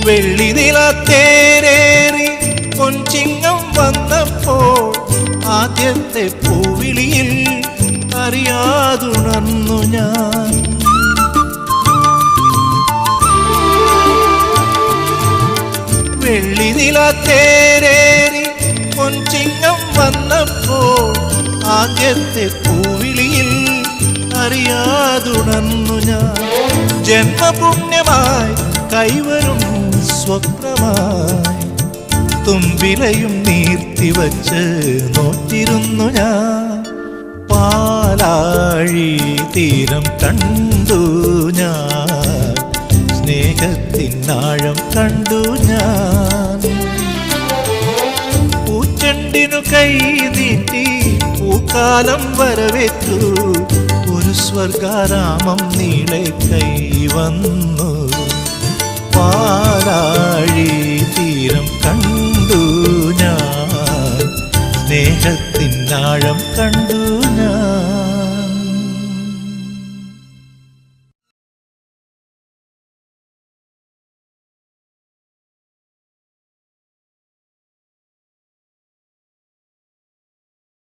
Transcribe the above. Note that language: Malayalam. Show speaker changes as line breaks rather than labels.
വെള്ളി നിലത്തേരേറി പൊൻചിങ്ങം വന്നപ്പോൾ ആദ്യത്തെ പൂവിളിയിൽ അറിയാതുണർന്നു ഞാൻ. വെള്ളി നിലത്തേരേറി പൊൻചിങ്ങം വന്നപ്പോൾ ആദ്യത്തെ പൂവിളിയിൽ അറിയാതുണർന്നു ഞാൻ. ജന്മപുണ്യമായി കൈവരും സ്വപ്നമായി തുമ്പിലയും നീർത്തിവച്ച് നോറ്റിരുന്നു ഞാൻ. പാലാഴി തീരം കണ്ടു ഞാൻ, സ്നേഹത്തിനാഴം കണ്ടു ഞാൻ. പൂച്ചെണ്ടിനു കൈ നീട്ടി പൂക്കാലം വരവേറ്റു, ഒരു സ്വർഗാരാമം നീളെ കൈവന്നു. പാലാഴി തീരം കണ്ടു ഞാൻ, സ്നേഹത്തിനാഴം കണ്ടു ഞാൻ.